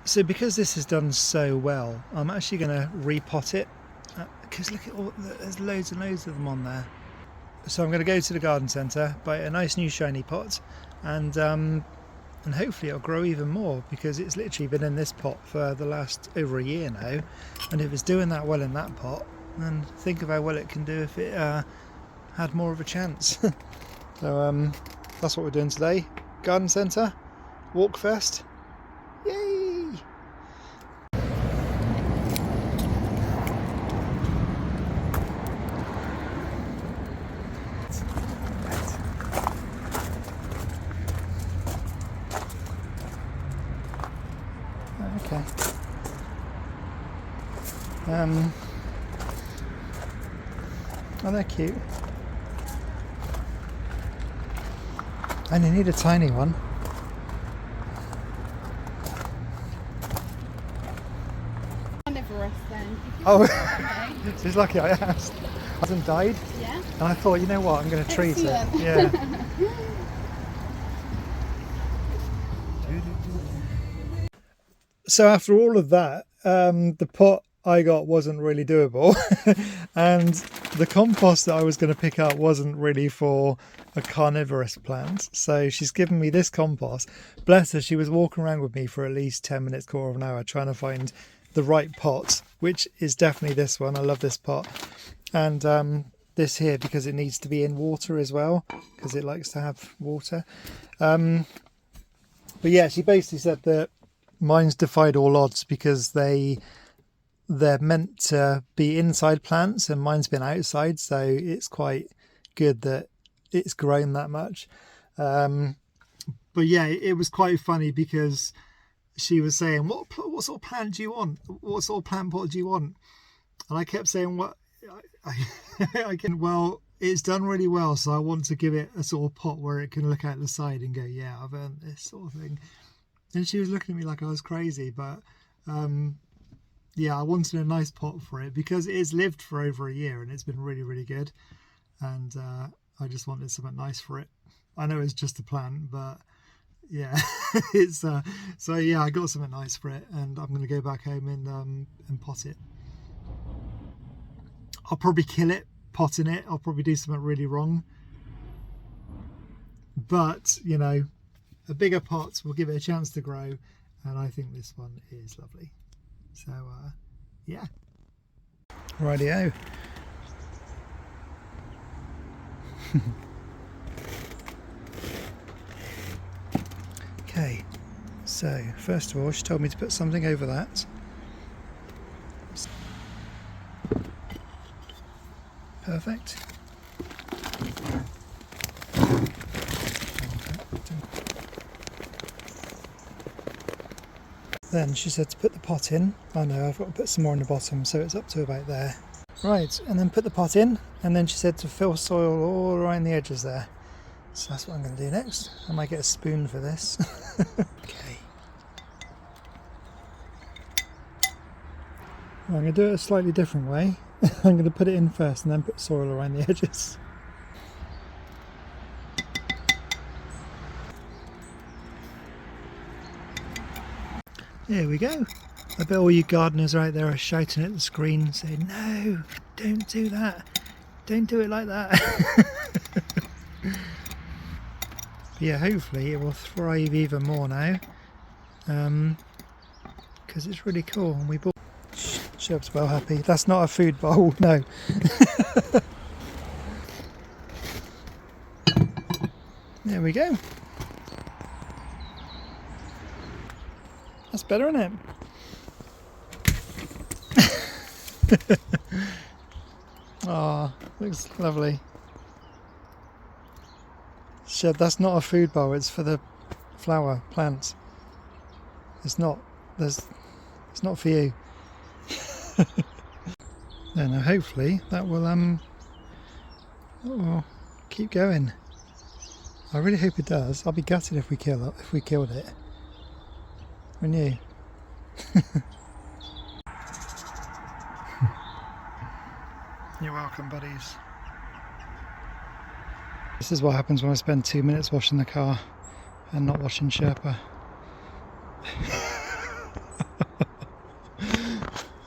So because this has done so well, I'm actually going to repot it, because look at all, there's loads and loads of them on there. So I'm going to go to the garden centre, buy a nice new shiny pot, and hopefully it'll grow even more, because it's literally been in this pot for the last over a year now, and if it's doing that well in that pot, then think of how well it can do if it had more of a chance. So that's what we're doing today. Garden centre, walk fest. Yay! Okay. Oh, they're cute. And you need a tiny one. Carnivorous then. Oh, she's lucky I asked. Hasn't died. Yeah. And I thought, you know what, I'm going to treat it. Yeah. So after all of that, the pot I got wasn't really doable, and the compost that I was going to pick up wasn't really for a carnivorous plant. So she's given me this compost. Bless her, she was walking around with me for at least 10 minutes, quarter of an hour, trying to find the right pot, which is definitely this one. I love this pot. And this here, because it needs to be in water as well, because it likes to have water. But yeah, she basically said that mine's defied all odds, because they're meant to be inside plants and mine's been outside, so it's quite good that it's grown that much. But yeah, it was quite funny, because she was saying, what sort of plant do you want? What sort of plant pot do you want? And I kept saying, well, well, it's done really well, so I want to give it a sort of pot where it can look out the side and go, yeah, I've earned this, sort of thing. And she was looking at me like I was crazy, but yeah, I wanted a nice pot for it, because it has lived for over a year and it's been really, really good. And I just wanted something nice for it. I know it's just a plant, but yeah, it's so yeah, I got something nice for it, and I'm going to go back home and pot it. I'll probably kill it, potting it. I'll probably do something really wrong, but you know, a bigger pot will give it a chance to grow, and I think this one is lovely. So yeah, rightio. Okay, so first of all, she told me to put something over that. Perfect. Then she said to put the pot in. Oh no, I've got to put some more in the bottom, so it's up to about there. Right, and then put the pot in, and then she said to fill soil all around the edges there. So that's what I'm going to do next. I might get a spoon for this. Okay. Well, I'm going to do it a slightly different way. I'm going to put it in first and then put soil around the edges. There we go. I bet all you gardeners right there are shouting at the screen saying, no, don't do that. Don't do it like that. But yeah, hopefully it will thrive even more now. Because it's really cool. And we bought... Sherpa's well happy. That's not a food bowl, no. There we go. That's better, isn't it? Oh, looks lovely. Shed, that's not a food bowl, it's for the flower plants. It's not for you. Then hopefully that will keep going. I really hope it does. I'll be gutted if we killed it. Wouldn't you? You're welcome, buddies. This is what happens when I spend 2 minutes washing the car and not washing Sherpa.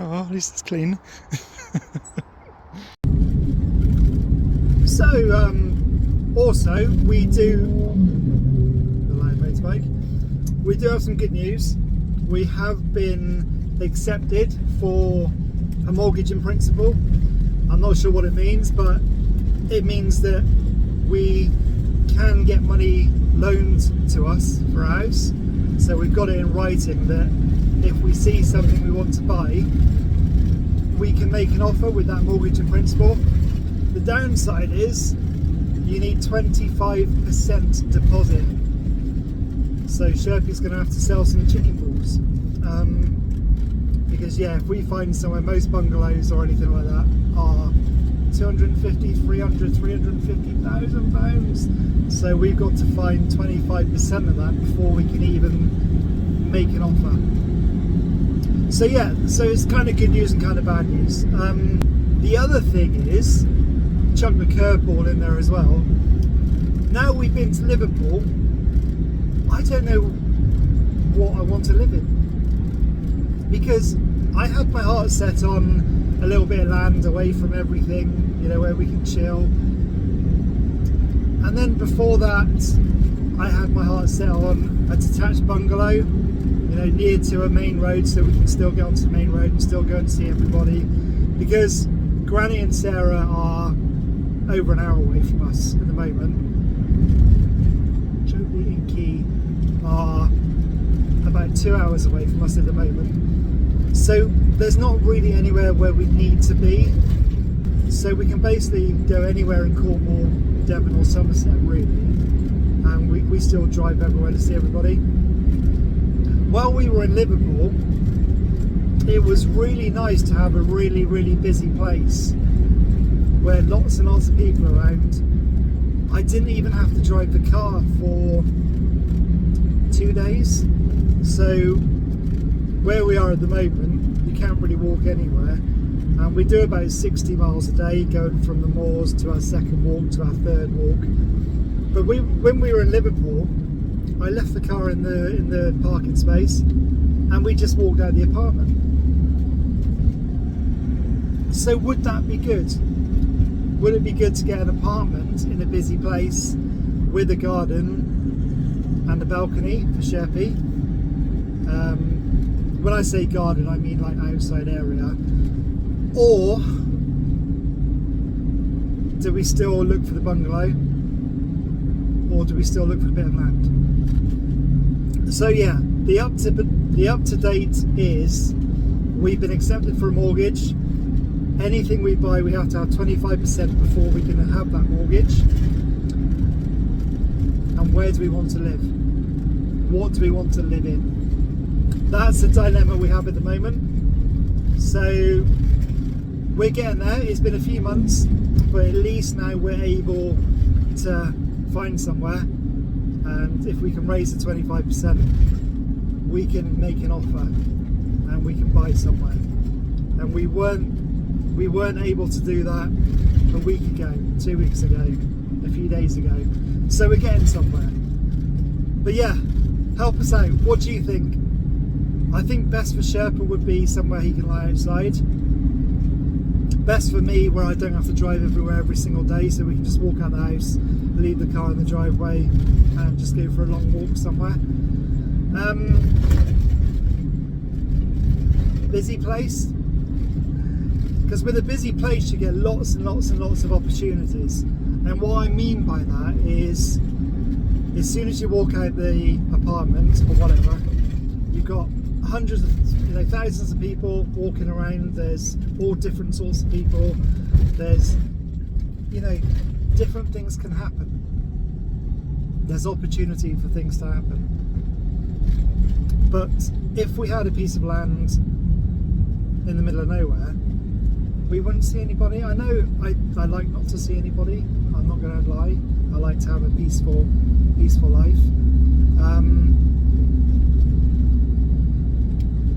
Oh, well, at least it's clean. So, also we do the light motorbike. We do have some good news. We have been accepted for a mortgage in principle. I'm not sure what it means, but it means that we can get money loaned to us for a house. So we've got it in writing that if we see something we want to buy, we can make an offer with that mortgage in principle. The downside is you need 25% deposit. So Sherpa's going to have to sell some chicken balls. Because yeah, if we find somewhere, most bungalows or anything like that are 250, 300, 350,000 pounds. So we've got to find 25% of that before we can even make an offer. So yeah, so it's kind of good news and kind of bad news. The other thing is, chuck the curveball in there as well. Now we've been to Liverpool, I don't know what I want to live in, because I had my heart set on a little bit of land away from everything, you know, where we can chill. And then before that, I had my heart set on a detached bungalow, you know, near to a main road, so we can still get onto the main road and still go and see everybody. Because Granny and Sarah are over an hour away from us at the moment. Joby and Key are about 2 hours away from us at the moment. So there's not really anywhere where we need to be. So we can basically go anywhere in Cornwall, Devon or Somerset really. And we still drive everywhere to see everybody. While we were in Liverpool, it was really nice to have a really, really busy place where lots and lots of people are around. I didn't even have to drive the car for 2 days. So where we are at the moment, you can't really walk anywhere. And we do about 60 miles a day, going from the moors to our second walk to our third walk. But when we were in Liverpool, I left the car in the parking space and we just walked out of the apartment. So would that be good? Would it be good to get an apartment in a busy place with a garden and a balcony for Sherpa? When I say garden, I mean like outside area. Or do we still look for the bungalow? Or do we still look for a bit of land? So yeah, the up to date is we've been accepted for a mortgage. Anything we buy, we have to have 25% before we can have that mortgage. And where do we want to live? What do we want to live in? That's the dilemma we have at the moment. So we're getting there. It's been a few months, but at least now we're able to find somewhere. And if we can raise the 25%, we can make an offer and we can buy somewhere. And we weren't able to do that a week ago, 2 weeks ago, a few days ago. So we're getting somewhere. But yeah, help us out. What do you think? I think best for Sherpa would be somewhere he can lie outside. Best for me where I don't have to drive everywhere every single day, so we can just walk out the house, leave the car in the driveway and just go for a long walk somewhere. Busy place? Because with a busy place you get lots and lots and lots of opportunities. And what I mean by that is, as soon as you walk out the apartment or whatever, you've got hundreds of, thousands of people walking around. There's all different sorts of people. There's, different things can happen. There's opportunity for things to happen. But if we had a piece of land in the middle of nowhere, we wouldn't see anybody. I know I like not to see anybody. I'm not going to lie. I like to have a peaceful life.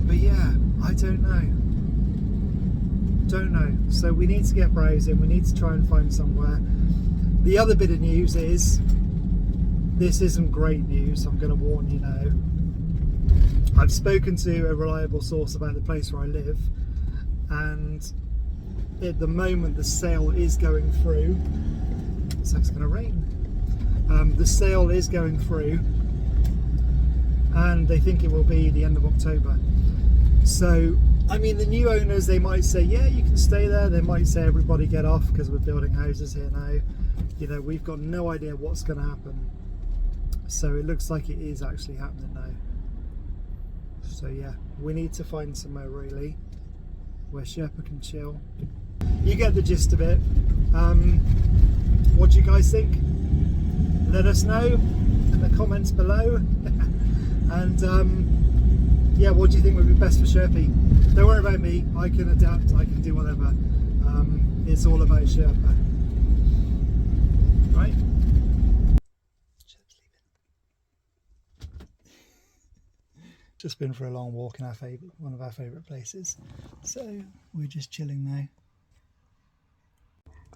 But yeah, I don't know. So we need to get browsing. We need to try and find somewhere. The other bit of news is, this isn't great news. I'm going to warn you now. I've spoken to a reliable source about the place where I live, and at the moment the sale is going through. Looks like it's going to rain. The sale is going through, and they think it will be the end of October. So, I mean, the new owners, they might say, yeah, you can stay there. They might say, everybody get off because we're building houses here now. You know, we've got no idea what's going to happen. So it looks like it is actually happening now. So yeah, we need to find somewhere really where Sherpa can chill. You get the gist of it. What do you guys think? Let us know in the comments below. And yeah, what do you think would be best for Sherpa? Don't worry about me, I can adapt, I can do whatever. It's all about Sherpa. Right? Just been for a long walk in one of our favourite places. So we're just chilling now.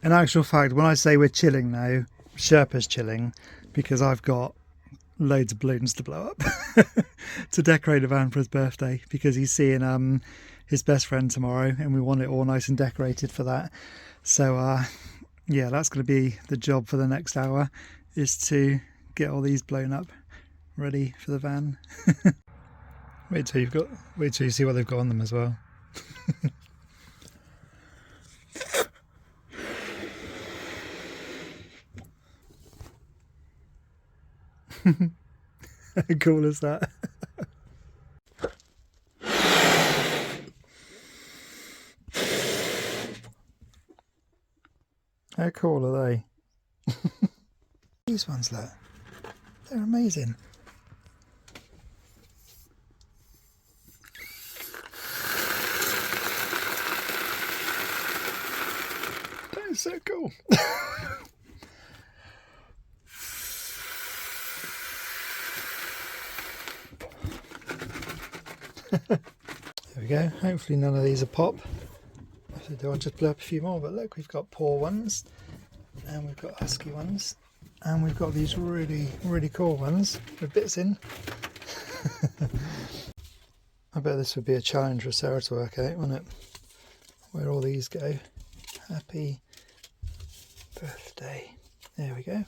In actual fact, when I say we're chilling now, Sherpa's chilling because I've got loads of balloons to blow up to decorate a van for his birthday, because he's seeing his best friend tomorrow and we want it all nice and decorated for that. So yeah, that's going to be the job for the next hour, is to get all these blown up ready for the van. Wait till you see what they've got on them as well. How cool is that? How cool are they? These ones, look. They're amazing. That is so cool. There we go. Hopefully none of these are pop. If they do, I'll just blow up a few more. But look, we've got poor ones, and we've got husky ones, and we've got these really, really cool ones with bits in. I bet this would be a challenge for Sarah to work out, wouldn't it? Where all these go. Happy birthday. There we go.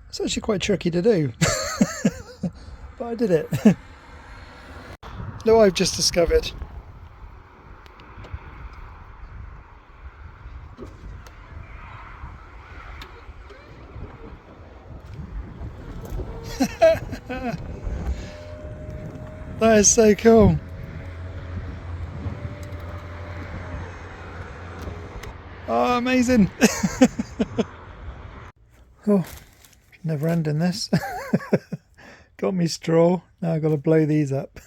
It's actually quite tricky to do. But I did it. Look what I've just discovered. That is so cool. Oh, amazing. Oh, never ending this. Got me straw, now I've got to blow these up.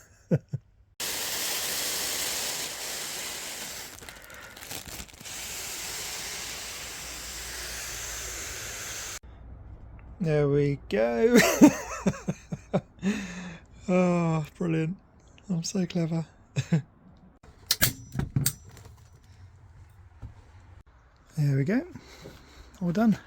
There we go. Oh, brilliant. I'm so clever. There we go. All done.